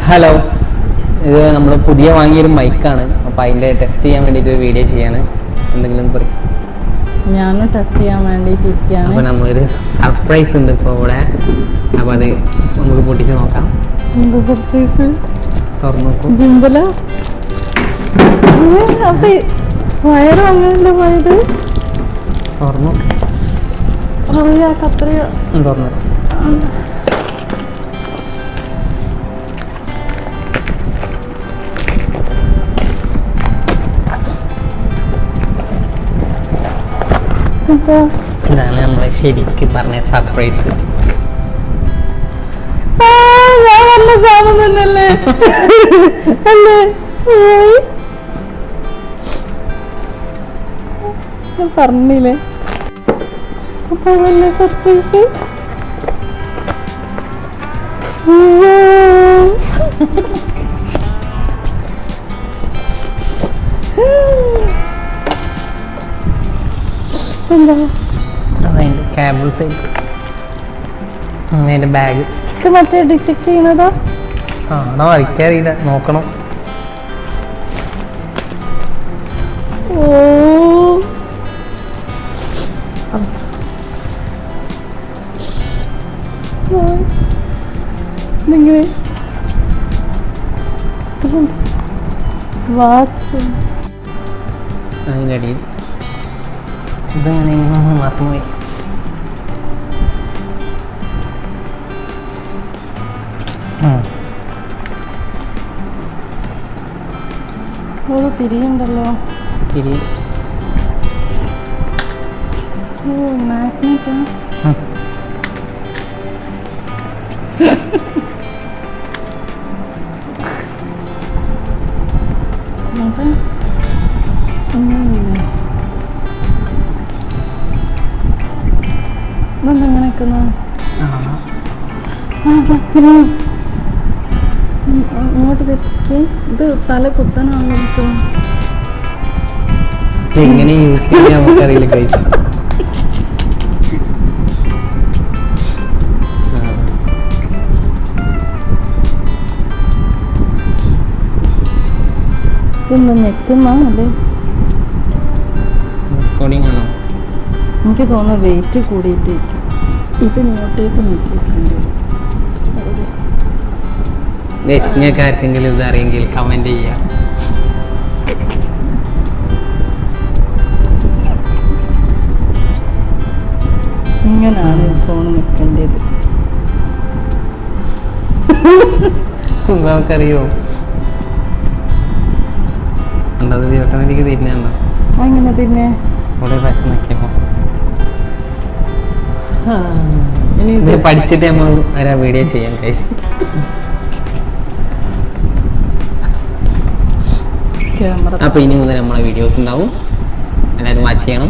Hello, ഇത് നമ്മൾ പുതിയ വാങ്ങിയൊരു മൈക്കാണ്. അപ്പോൾ അതിൻ്റെ ടെസ്റ്റ് ചെയ്യാൻ വേണ്ടിയിട്ട് ഒരു വീഡിയോ ചെയ്യാണ്. എന്തെങ്കിലും പറയും. ഞാനും ടെസ്റ്റ് ചെയ്യാൻ വേണ്ടിയിട്ടിരിക്കുകയാണ്. അപ്പോൾ നമ്മളൊരു സർപ്രൈസ് ഉണ്ട് ഇപ്പോൾ ഇവിടെ. അപ്പോൾ അത് നമുക്ക് പൊട്ടിച്ച് നോക്കാം. എന്താ സർപ്രൈസ്? തുറന്നു നോക്കും. ജിമ്പല അപ്പൊ വയറ് അങ്ങനല്ലേ പോയത്? തുറന്നു കത്രയോ തുറന്നു. ഇതാണ് നമ്മൾ ശരിക്ക് പറഞ്ഞ സർപ്രൈസ്. ഞാൻ നല്ല സാധനം തന്നെയല്ലേ അല്ലേ? ഞാൻ പറഞ്ഞില്ലേ അപ്പൊ നല്ല സർപ്രൈസ്. എന്താ അതിൻ്റെ കേബിൾസ്, അതിൻ്റെ ബാഗ്. ഇത് മറ്റേ ഡിറ്റക്ട് ചെയ്യുന്നതാ? ആണോ എനിക്കറിയില്ല, നോക്കണം. ഓ ഇങ്ങനെ വാച്ച് അതിൻ്റെ അടിയിൽ ഇതങ്ങനെ മറന്നുപോയി. തിരിയുണ്ടല്ലോ. തിരി ഓ മാഗ്നറ്റാ. ഇതെന്തെങ്ങനെ നിൽക്കുന്നു? അങ്ങോട്ട് തിരിച്ചിക്ക്. ഇത് തല കുത്താനാണല്ലോ നിൽക്കുന്നു. എങ്ങനെ യൂസ് ചെയ്യാൻ നമുക്കറിയില്ല. കഴിച്ചു ഇതെന്താ ഞെക്കുന്ന അല്ലേ? റെക്കോർഡിംഗ് ആണോ? എനിക്ക് തോന്നുന്നു വെയിറ്റ് കൂടിയിട്ടിരിക്കും. ഇത് ഇങ്ങോട്ടേക്ക് നീക്കി വെക്കേണ്ടി വരും. നിങ്ങൾക്ക് ആർക്കെങ്കിലും ഇത് അറിയെങ്കിൽ കമൻറ്റ് ചെയ്യാം. ഇങ്ങനെയാണ് ഫോൺ നിൽക്കേണ്ടത്. നമുക്കറിയോ ഉണ്ടത് ഓട്ടോമാറ്റിക് തിരിഞ്ഞുണ്ടോ? അങ്ങനെ തന്നെ അവിടെ പശ നോക്കിയപ്പോ ഇത് പഠിച്ചിട്ട് നമ്മൾ ഒരു വീഡിയോ ചെയ്യാം ഗൈസ്. ക്യാമറ അപ്പോൾ ഇനി മുതൽ നമ്മളെ വീഡിയോസ് ഉണ്ടാവും. എല്ലാവരും വാച്ച് ചെയ്യണം.